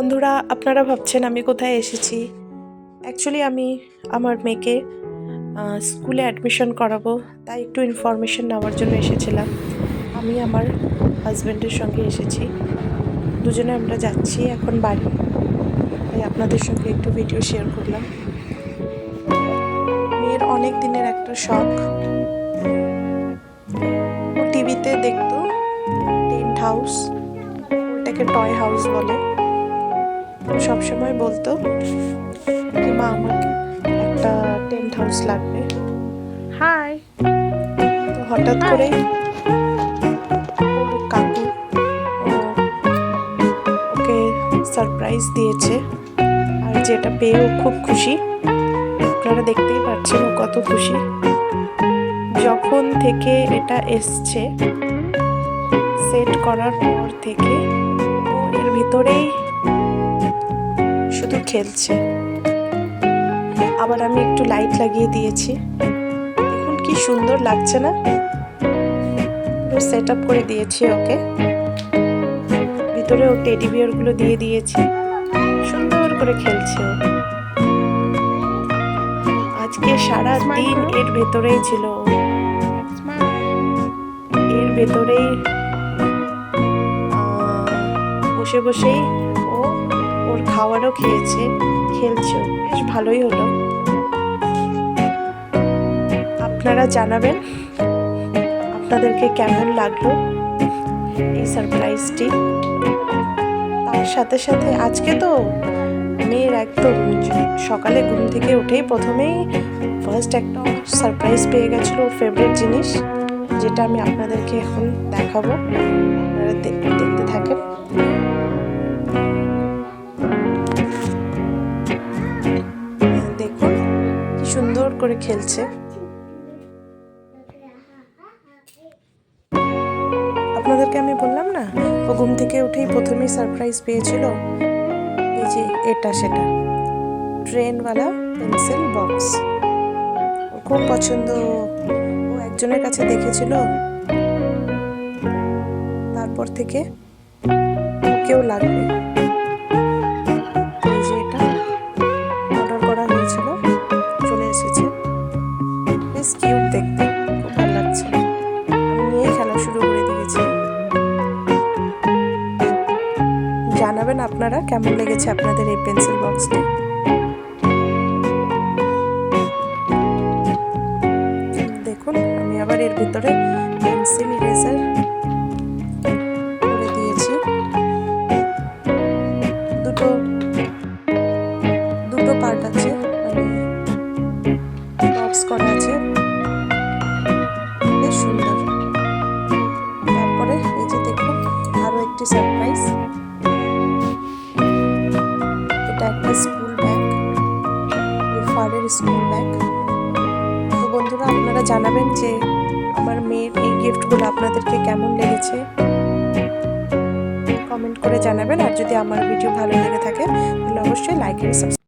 বন্ধুরা, আপনারা ভাবছেন আমি কোথায় এসেছি। অ্যাকচুয়ালি আমি আমার মেয়েকে স্কুলে অ্যাডমিশন করাবো, তাই একটু ইনফরমেশন নেওয়ার জন্য এসেছিলাম। আমি আমার হাজব্যান্ডের সঙ্গে এসেছি, দুজনে আমরা যাচ্ছি এখন বাড়ি। তাই আপনাদের সঙ্গে একটু ভিডিও শেয়ার করলাম। মেয়ের অনেক দিনের একটা শখ, ও টিভিতে দেখতো টেন্ট হাউস, ওটাকে টয় হাউস বলে। সবসময় বলতো কি মা আমাকে একটা টেন্ট হাউস লাগবে। হাই, তো হঠাৎ করেই ওর কাকু ওকে সারপ্রাইজ দিয়েছে, আর যেটা পেয়ে ও খুব খুশি। আপনারা দেখতেই পাচ্ছেন ও কত খুশি। যখন থেকে এটা এসছে সেট করার পর থেকে ও এর ভিতরেই শুধু খেলছে। আবার আমি একটু লাইট লাগিয়ে দিয়েছি, দেখুন কি সুন্দর লাগছে না। পুরো সেট আপ করে দিয়েছি ওকে, ভিতরে ও টেডি বিয়ার গুলো দিয়ে দিয়েছি, সুন্দর করে খেলছে ও। আজকে সারা দিন এর ভেতরেই ছিল, এর ভেতরেই বসে বসেই ও ওর খাওয়ারও খেয়েছে, খেলছে। বেশ ভালোই হলো। আপনারা জানাবেন আপনাদেরকে কেমন লাগলো এই সারপ্রাইজটি। তার সাথে সাথে আজকে তো মেয়ের একদম সকালে ঘুম থেকে উঠেই প্রথমেই ফার্স্ট একটা সারপ্রাইজ পেয়ে গেছিলো, ওর ফেভারিট জিনিস, যেটা আমি আপনাদেরকে এখন দেখাবো। আপনারা দেখতে থাকেন। দেখুন কি সুন্দর করে খেলছে। আপনাদেরকে আমি বললাম না, ও ঘুম থেকে উঠেই প্রথমেই সারপ্রাইজ পেয়েছিল এই যে এটা সেটা ট্রেনওয়ালা পেন্সিল বক্স। ওর খুব পছন্দ, ও একজনের কাছে দেখেছিল, তারপর থেকে ওকেও লাগবে। এই যে এটা অর্ডার করা হয়েছিল, চলে এসেছে। বেশ কিউট দেখতে, খুব ভালো লাগছে। আমি নিয়ে খেলা শুরু করে দিয়েছি। জানাবেন আপনারা কেমন লেগেছে আপনাদের এই পেন্সিল বক্সটি। দেখুন আমি আবার এর ভিতরে পেন্সিল ইরেজার করে দিয়েছি। দুটো পার্ট আছে, মানে বক্স করা আছে, বেশ সুন্দর। তারপরে এই যে দেখুন আরো একটি সারপ্রাইজ, এটা একটা স্কুল ব্যাগ, ফারের স্কুল ব্যাগ। তো বন্ধুরা, আপনারা জানাবেন যে আমার মেয়ের এই গিফটগুলো আপনাদেরকে কেমন লেগেছে, কমেন্ট করে জানাবেন। আর যদি আমার ভিডিও ভালো লেগে থাকে তাহলে অবশ্যই লাইক এন্ড সাবস্ক্রাইব